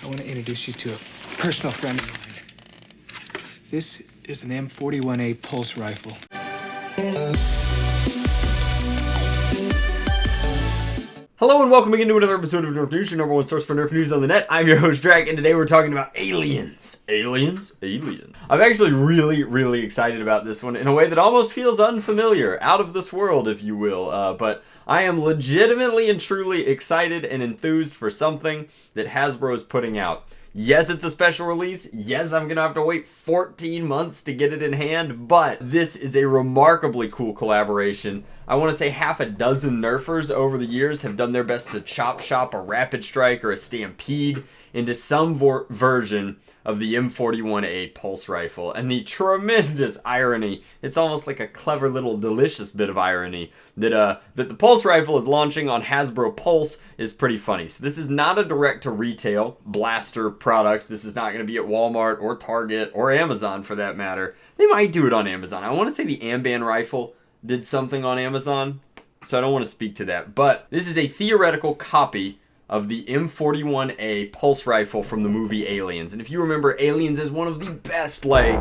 I want to introduce you to a personal friend of mine. This is an M41-A Pulse rifle. Hello and welcome again to another episode of Nerf News, your number one source for Nerf news on the net. I'm your host, Drac, and today we're talking about aliens. Aliens? I'm actually really excited about this one in a way that almost feels unfamiliar, out of this world, if you will. But I am legitimately and truly excited and enthused for something that Hasbro is putting out. Yes, it's a special release. Yes, I'm going to have to wait 14 months to get it in hand, but this is a remarkably cool collaboration. I want to say half a dozen Nerfers over the years have done their best to chop shop a Rapid Strike or a Stampede into some version of the M41-A Pulse rifle. And the tremendous irony, it's almost like a clever little delicious bit of irony, that the Pulse rifle is launching on Hasbro Pulse is pretty funny. So this is not a direct-to-retail blaster product. This is not going to be at Walmart or Target or Amazon for that matter. They might do it on Amazon. I want to say the Amban rifle did something on Amazon, so I don't want to speak to that. But this is a theoretical copy of the M41-A Pulse rifle from the movie Aliens. And if you remember, Aliens is one of the best, like,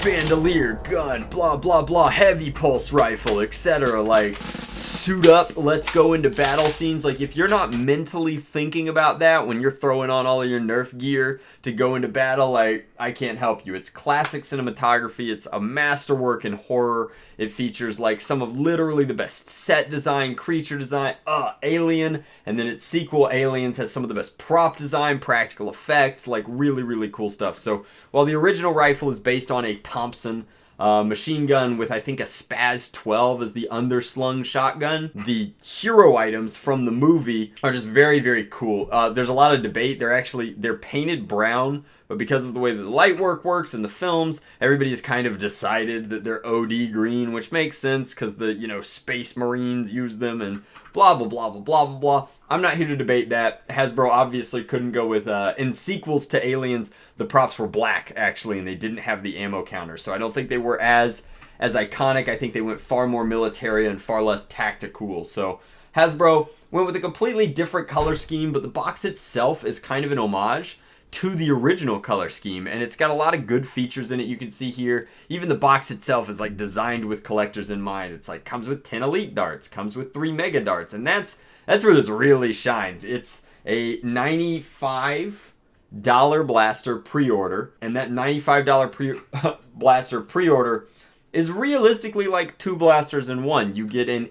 bandolier, gun, blah, blah, blah, heavy pulse rifle, etc. Like, suit up, let's go into battle scenes. Like, if you're not mentally thinking about that when you're throwing on all of your Nerf gear to go into battle, like, I can't help you. It's classic cinematography. It's a masterwork in horror. It features, like, some of literally the best set design, creature design, Alien, and then its sequel, Aliens, has some of the best prop design, practical effects, like, really cool stuff. So, while the original rifle is based on a Thompson machine gun with, I think, a Spaz 12 as the underslung shotgun, the hero items from the movie are just very cool. There's a lot of debate. They're painted brown, but because of the way that the light work works in the films, everybody has kind of decided that they're OD green, which makes sense because the, Space Marines use them and blah, blah, blah, blah, blah, blah, blah. I'm not here to debate that. Hasbro obviously couldn't go with, in sequels to Aliens, the props were black, actually, and they didn't have the ammo counter. So I don't think they were as iconic. I think they went far more military and far less tactical. So Hasbro went with a completely different color scheme, but the box itself is kind of an homage to the original color scheme, and it's got a lot of good features in it. You can see here, even the box itself is like designed with collectors in mind. It's like comes with 10 elite darts, comes with 3 mega darts, and that's where this really shines. It's a $95 blaster pre-order, and that $95 blaster pre-order is realistically like 2 blasters in one. You get a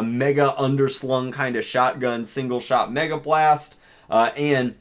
mega underslung kind of shotgun, single shot mega blast, and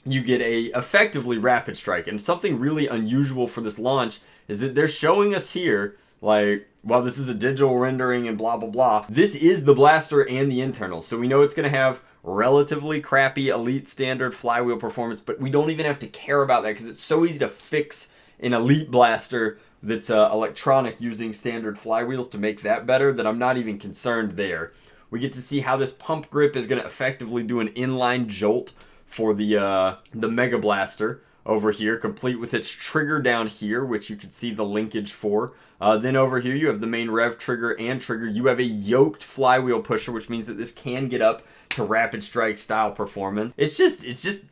you get a effectively Rapid Strike. And something really unusual for this launch is that they're showing us here, like, while this is a digital rendering and blah blah blah, this is the blaster and the internals. So we know it's going to have relatively crappy elite standard flywheel performance, but we don't even have to care about that because it's so easy to fix an elite blaster that's electronic using standard flywheels to make that better that I'm not even concerned there. We get to see how this pump grip is going to effectively do an inline jolt for the Mega Blaster over here, complete with its trigger down here, which you can see the linkage for. Then over here you have the main rev trigger and trigger. You have a yoked flywheel pusher, which means that this can get up to Rapid Strike style performance. It's just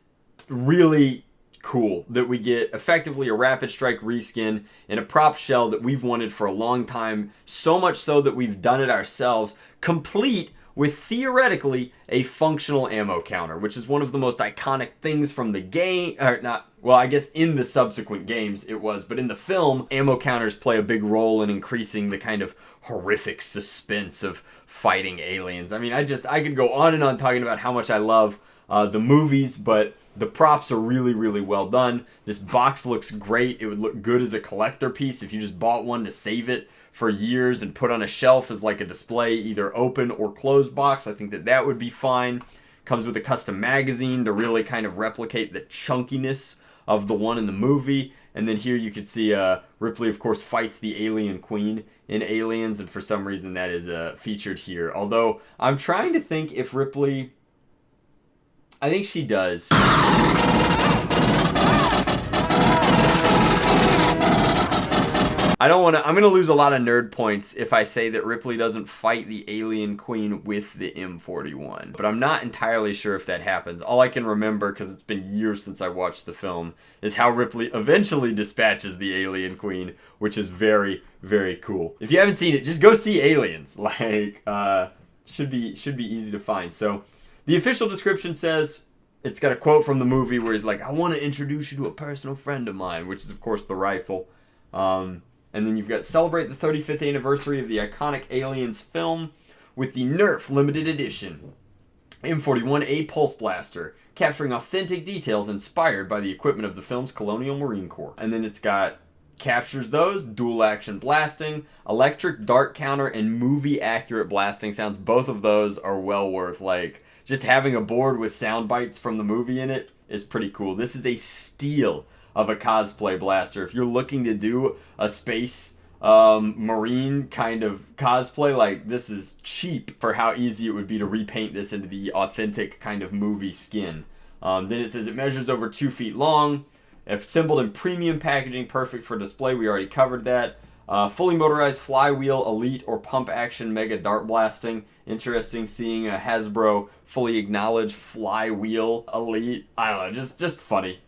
really cool that we get effectively a Rapid Strike reskin in a prop shell that we've wanted for a long time, so much so that we've done it ourselves, complete with theoretically a functional ammo counter, which is one of the most iconic things from the game, or not, well, I guess in the subsequent games it was, but in the film, ammo counters play a big role in increasing the kind of horrific suspense of fighting aliens. I mean, I could go on and on talking about how much I love the movies, but the props are really well done. This box looks great. It would look good as a collector piece if you just bought one to save it for years and put on a shelf as like a display, either open or closed box. I think that would be fine. Comes with a custom magazine to really kind of replicate the chunkiness of the one in the movie. And then here you can see Ripley, of course, fights the alien queen in Aliens, and for some reason that is featured here. Although I'm trying to think if Ripley, I think she does. I don't want to. I'm going to lose a lot of nerd points if I say that Ripley doesn't fight the alien queen with the M41. But I'm not entirely sure if that happens. All I can remember, because it's been years since I watched the film, is how Ripley eventually dispatches the alien queen, which is very, very cool. If you haven't seen it, just go see Aliens. Like, should be easy to find. So, the official description says, it's got a quote from the movie where he's like, I want to introduce you to a personal friend of mine, which is, of course, the rifle. And then you've got celebrate the 35th anniversary of the iconic Aliens film with the Nerf limited edition M41-A Pulse Blaster, capturing authentic details inspired by the equipment of the film's Colonial Marine Corps. And then it's got captures those, dual action blasting, electric dart counter, and movie accurate blasting sounds. Both of those are well worth, like, just having a board with sound bites from the movie in it is pretty cool. This is a steal of a cosplay blaster. If you're looking to do a space marine kind of cosplay, like, this is cheap for how easy it would be to repaint this into the authentic kind of movie skin. Then it says it measures over 2 feet long, assembled in premium packaging, perfect for display. We already covered that. Fully motorized flywheel, elite, or pump action mega dart blasting. Interesting seeing a Hasbro fully acknowledged flywheel elite. I don't know, just funny.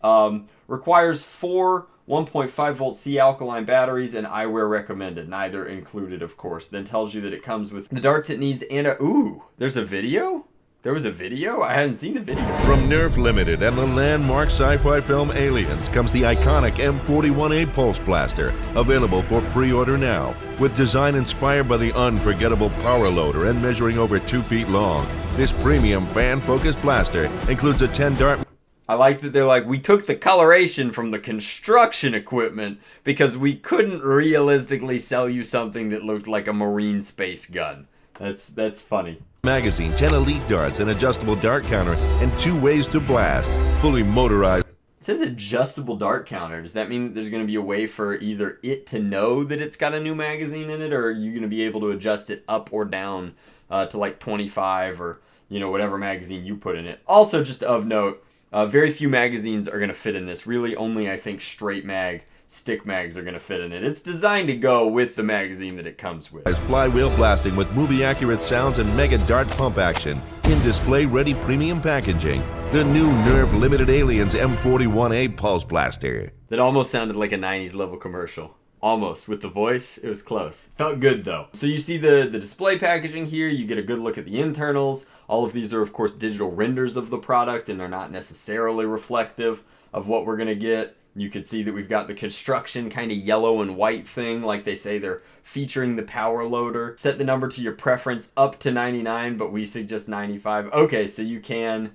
Requires 4 1.5 volt C alkaline batteries and eyewear recommended. Neither included, of course. Then tells you that it comes with the darts it needs and a... Ooh, there's a video? There was a video? I hadn't seen the video. From Nerf Limited and the landmark sci-fi film Aliens comes the iconic M41-A Pulse Blaster, available for pre-order now. With design inspired by the unforgettable power loader and measuring over 2 feet long, this premium fan-focused blaster includes a 10-dart... I like that they're like, we took the coloration from the construction equipment because we couldn't realistically sell you something that looked like a marine space gun. That's funny. Magazine, 10 elite darts, an adjustable dart counter, and 2 ways to blast. Fully motorized. It says adjustable dart counter. Does that mean that there's going to be a way for either it to know that it's got a new magazine in it, or are you going to be able to adjust it up or down to like 25 or, you know, whatever magazine you put in it? Also, just of note, very few magazines are going to fit in this. Really, only, I think, straight mag stick mags are going to fit in it. It's designed to go with the magazine that it comes with. As flywheel blasting with movie-accurate sounds and mega dart pump action. In display-ready premium packaging, the new Nerf Limited Aliens M41-A Pulse Blaster. That almost sounded like a 90s level commercial. Almost. With the voice, it was close. Felt good, though. So you see the display packaging here. You get a good look at the internals. All of these are, of course, digital renders of the product, and they're not necessarily reflective of what we're going to get. You can see that we've got the construction kind of yellow and white thing. Like they say, they're featuring the power loader. Set the number to your preference up to 99, but we suggest 95. Okay, so you can.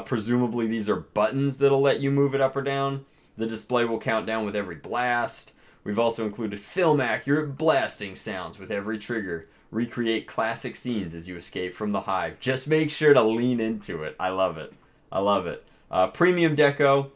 Presumably these are buttons that'll let you move it up or down. The display will count down with every blast. We've also included film-accurate blasting sounds with every trigger. Recreate classic scenes as you escape from the hive. Just make sure to lean into it. I love it. I love it. Premium deco.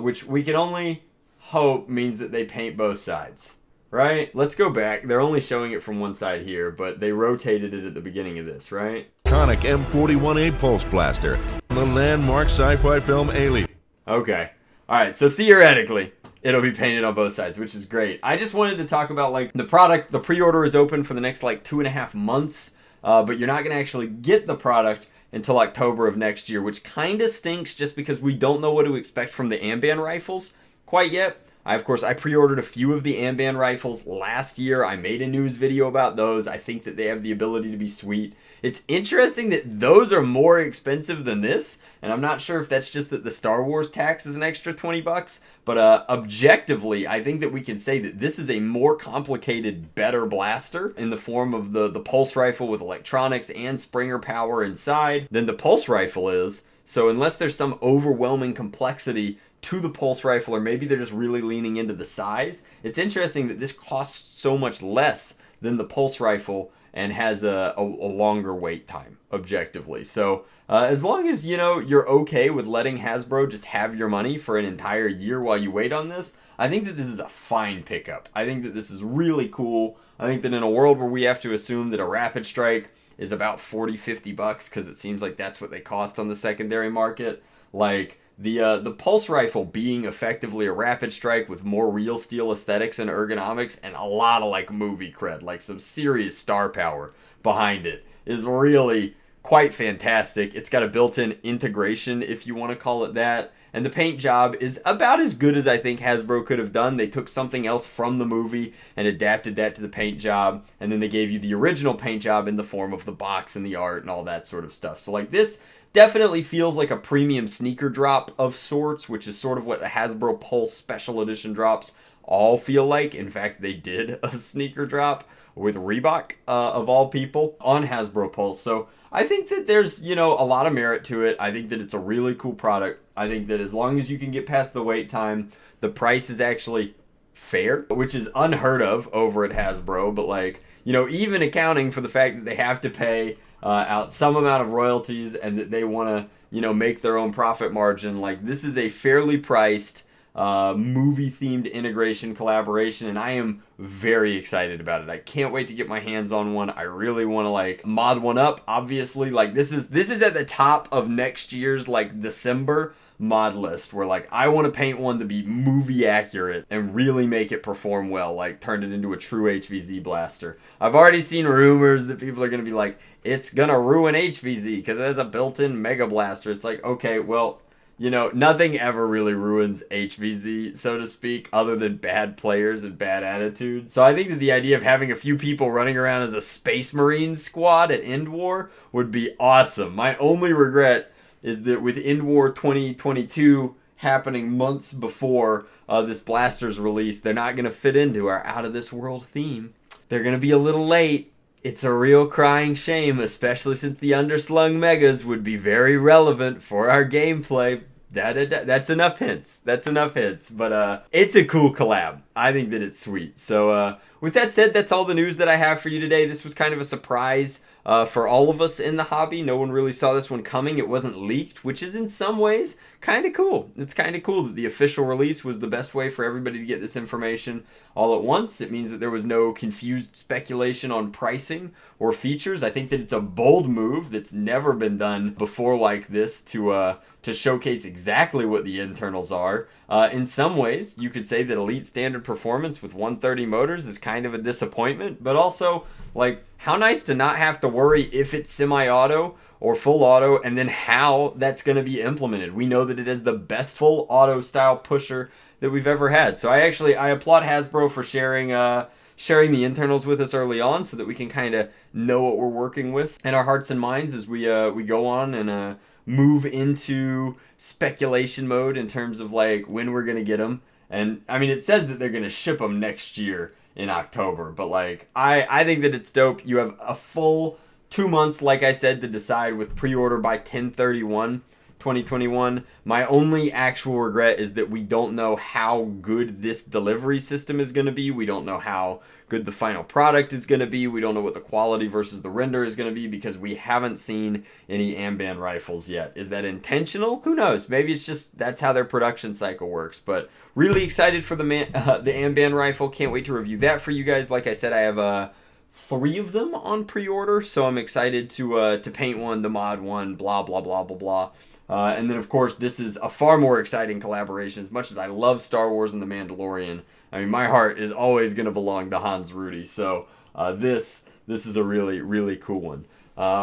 Which we can only hope means that they paint both sides, right? Let's go back. They're only showing it from one side here, but they rotated it at the beginning of this, right? Iconic M41-A Pulse Blaster, the landmark sci-fi film Alien. Okay. All right, so theoretically, it'll be painted on both sides, which is great. I just wanted to talk about, like, the product. The pre-order is open for the next, like, 2.5 months, but you're not going to actually get the product until October of next year, which kind of stinks just because we don't know what to expect from the Amban rifles quite yet. Of course, I pre-ordered a few of the Amban rifles last year. I made a news video about those. I think that they have the ability to be sweet. It's interesting that those are more expensive than this, and I'm not sure if that's just that the Star Wars tax is an extra 20 bucks, but objectively, I think that we can say that this is a more complicated, better blaster in the form of the Pulse rifle with electronics and Springer power inside than the Pulse rifle is. So unless there's some overwhelming complexity to the Pulse rifle, or maybe they're just really leaning into the size, it's interesting that this costs so much less than the Pulse rifle and has a longer wait time, objectively. So as long as, you know, you're okay with letting Hasbro just have your money for an entire year while you wait on this, I think that this is a fine pickup. I think that this is really cool. I think that in a world where we have to assume that a Rapid Strike is about 40-50 bucks, because it seems like that's what they cost on the secondary market, like, The Pulse rifle being effectively a rapid strike with more real steel aesthetics and ergonomics and a lot of like movie cred, like some serious star power behind it, is really quite fantastic. It's got a built-in integration, if you want to call it that. And the paint job is about as good as I think Hasbro could have done. They took something else from the movie and adapted that to the paint job. And then they gave you the original paint job in the form of the box and the art and all that sort of stuff. So like this definitely feels like a premium sneaker drop of sorts, which is sort of what the Hasbro Pulse Special Edition drops all feel like. In fact, they did a sneaker drop with Reebok, of all people, on Hasbro Pulse. So I think that there's, you know, a lot of merit to it. I think that it's a really cool product. I think that as long as you can get past the wait time, the price is actually fair, which is unheard of over at Hasbro. But like, you know, even accounting for the fact that they have to pay out some amount of royalties and that they want to, you know, make their own profit margin, like this is a fairly priced movie-themed integration collaboration, and I am very excited about it. I can't wait to get my hands on one. I really want to like mod one up. Obviously, like this is at the top of next year's like December mod list, where like I want to paint one to be movie accurate and really make it perform well, like turn it into a true HVZ blaster. I've already seen rumors that people are going to be like, it's going to ruin HVZ because it has a built-in Mega Blaster. It's like, okay, well, you know, nothing ever really ruins HVZ, so to speak, other than bad players and bad attitudes. So I think that the idea of having a few people running around as a Space Marine squad at End War would be awesome. My only regret is that with End War 2022 happening months before this blaster's release, they're not going to fit into our Out of This World theme. They're going to be a little late. It's a real crying shame, especially since the underslung megas would be very relevant for our gameplay. That's enough hints. That's enough hints. But it's a cool collab. I think that it's sweet. So with that said, that's all the news that I have for you today. This was kind of a surprise for all of us in the hobby. No one really saw this one coming. It wasn't leaked, which is in some ways kind of cool. It's kind of cool that the official release was the best way for everybody to get this information all at once. It means that there was no confused speculation on pricing or features. I think that it's a bold move that's never been done before like this to showcase exactly what the internals are. In some ways, you could say that Elite Standard Performance with 130 motors is kind of a disappointment, but also, like, how nice to not have to worry if it's semi-auto or full auto, and then how that's going to be implemented. We know that it is the best full auto style pusher that we've ever had. So I applaud Hasbro for sharing the internals with us early on, so that we can kind of know what we're working with in our hearts and minds as we go on and move into speculation mode in terms of like when we're going to get them. And I mean, it says that they're going to ship them next year in October, but like I think that it's dope. You have a full 2 months, like I said, to decide with pre-order by 10/31/2021. My only actual regret is that we don't know how good this delivery system is going to be. We don't know how good the final product is going to be. We don't know what the quality versus the render is going to be because we haven't seen any Amban rifles yet. Is that intentional? Who knows? Maybe it's just that's how their production cycle works. But really excited for the Amban rifle. Can't wait to review that for you guys. Like I said, I have 3 of them on pre-order, so I'm excited to paint one, the mod one, blah blah blah blah blah. And then of course this is a far more exciting collaboration. As much as I love Star Wars and The Mandalorian, I mean my heart is always going to belong to Hans Rudy. So this is a really really cool one.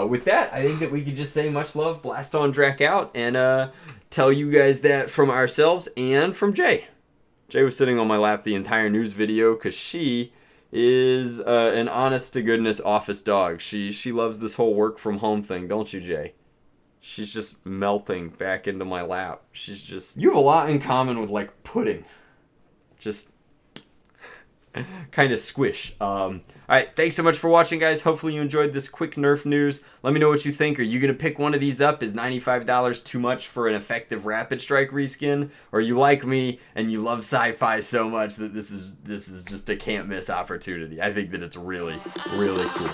With that, I think that we could just say much love, blast on, Drac out, and tell you guys that from ourselves and from Jay. Jay was sitting on my lap the entire news video because she is an honest-to-goodness office dog. She loves this whole work-from-home thing, don't you, Jay? She's just melting back into my lap. She's just... You have a lot in common with, like, pudding. Just kind of squish. Alright, thanks so much for watching, guys. Hopefully you enjoyed this quick Nerf news. Let me know what you think. Are you going to pick one of these up? Is $95 too much for an effective Rapid Strike reskin? Or you like me and you love sci-fi so much that this is just a can't-miss opportunity? I think that it's really, really cool.